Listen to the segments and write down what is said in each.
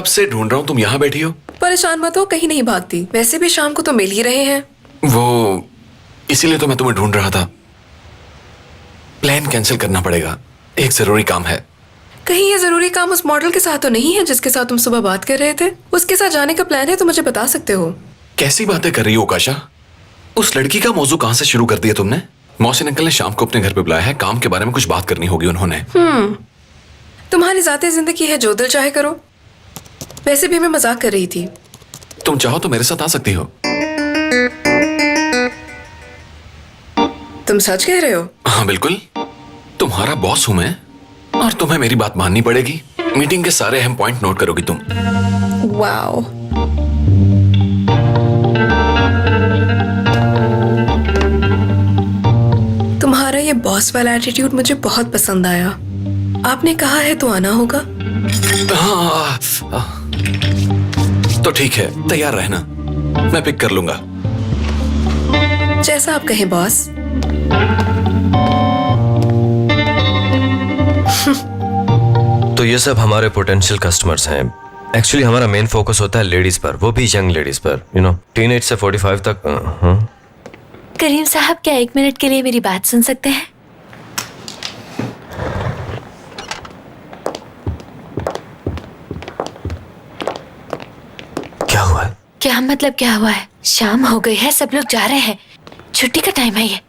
कब से ढूंढ रहा हूँ, तुम यहाँ बैठी हो। परेशान मत हो, कहीं नहीं भागती। वैसे भी शाम को तो मिल ही रहे हैं। वो इसीलिए तो मैं तुम्हें ढूंढ रहा था। प्लान कैंसिल करना पड़ेगा, एक जरूरी काम है। कहीं ये जरूरी काम उस मॉडल के साथ तो नहीं है जिसके साथ तुम सुबह बात कर रहे थे? उसके साथ जाने का प्लान है तो मुझे बता सकते हो। कैसी बातें कर रही हो काशा? उस लड़की का मौजू कहाँ से शुरू कर दिया तुमने? मोहसिन अंकल ने शाम को अपने घर पे बुलाया है, काम के बारे में कुछ बात करनी होगी उन्होंने। तुम्हारी जाती जिंदगी है, जो दिल चाहे करो। वैसे भी मैं मजाक कर रही थी। तुम चाहो तो मेरे साथ आ सकती हो। तुम सच कह रहे हो? हाँ बिल्कुल, तुम्हारा बॉस हूं मैं और तुम्हें मेरी बात माननी पड़ेगी। मीटिंग के सारे अहम पॉइंट नोट करोगी तुम। वाओ, तुम्हारा ये बॉस वाला एटीट्यूड मुझे बहुत पसंद आया। आपने कहा है तो आना होगा। हाँ, तो ठीक है, तैयार रहना, मैं पिक कर लूंगा। जैसा आप कहें बॉस। तो ये सब हमारे पोटेंशियल कस्टमर्स हैं। एक्चुअली हमारा मेन फोकस होता है लेडीज पर, वो भी यंग लेडीज पर, टीनेज से 45 तक। करीम साहब, क्या 1 मिनट के लिए मेरी बात सुन सकते हैं? क्या हुआ है? क्या मतलब क्या हुआ है? शाम हो गई है, सब लोग जा रहे हैं, छुट्टी का टाइम है ये,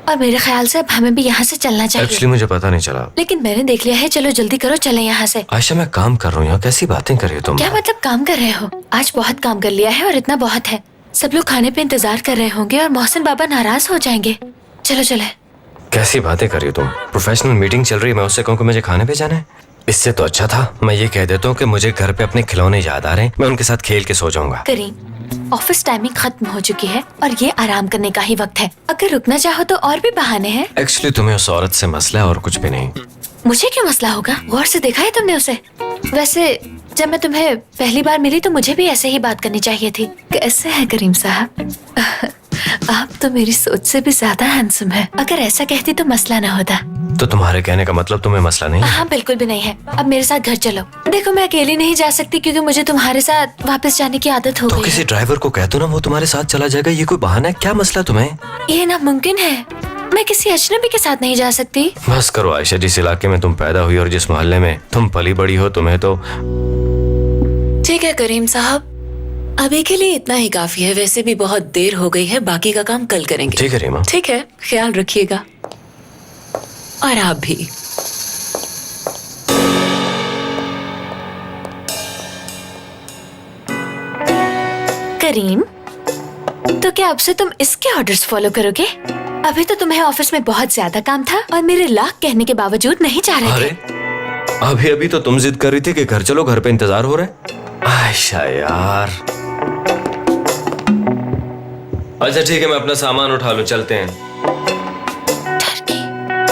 और मेरे ख्याल से अब हमें भी यहाँ से चलना चाहिए। एक्चुअली मुझे पता नहीं चला, लेकिन मैंने देख लिया है। चलो जल्दी करो, चले यहाँ से। आयशा मैं काम कर रहा हूँ यहाँ, कैसी बातें कर रही हो तुम? क्या मतलब काम कर रहे हो? आज बहुत काम कर लिया है और इतना बहुत है। सब लोग खाने पे इंतजार कर रहे होंगे और मोहसिन बाबा नाराज हो जाएंगे। चलो चले। कैसी बातें कर रही हो तुम? प्रोफेशनल मीटिंग चल रही है, मैं उससे कहूँ कि मुझे खाने पे जाना है? इससे तो अच्छा था मैं ये कह देता हूँ कि मुझे घर पे अपने खिलौने याद आ रहे हैं, मैं उनके साथ खेल के सो जाऊंगा। करीम, ऑफिस टाइमिंग खत्म हो चुकी है और ये आराम करने का ही वक्त है। अगर रुकना चाहो तो और भी बहाने हैं। एक्चुअली तुम्हें उस औरत से मसला है और कुछ भी नहीं। मुझे क्यों मसला होगा? गौर से देखा है तुमने उसे? वैसे जब मैं तुम्हें पहली बार मिली तो मुझे भी ऐसे ही बात करनी चाहिए थी। कैसे है करीम साहब? आप तो मेरी सोच से भी ज्यादा हैंडसम है। अगर ऐसा कहती तो मसला न होता। तो तुम्हारे कहने का मतलब तुम्हें मसला नहीं है? हाँ बिल्कुल भी नहीं है। अब मेरे साथ घर चलो। देखो मैं अकेली नहीं जा सकती क्योंकि मुझे तुम्हारे साथ वापस जाने की आदत हो तो गई किसी है। ड्राइवर को कह दो ना, वो तुम्हारे साथ चला जाएगा। ये कोई बहाना है? क्या मसला तुम्हें? ये नामुमकिन है, मैं किसी अजनबी के साथ नहीं जा सकती। बस करो आयशा, जिस इलाके में तुम पैदा हुई और जिस मोहल्ले में तुम पली बड़ी हो, तुम्हें तो। ठीक है करीम साहब, अभी के लिए इतना ही काफी है। वैसे भी बहुत देर हो गई है, बाकी का काम कल करेंगे। ठीक है रीमा। ठीक है, ख्याल रखिएगा। और आप भी। करीम, तो क्या अब से तुम इसके ऑर्डर्स फॉलो करोगे? अभी तो तुम्हें ऑफिस में बहुत ज्यादा काम था और मेरे लाख कहने के बावजूद नहीं जा रहे अरे थे। अभी अभी तो तुम जिद कर रही थी कि घर चलो, घर पे इंतजार हो रहा है। आयशा यार। अच्छा ठीक है, मैं अपना सामान उठा लूं, चलते हैं।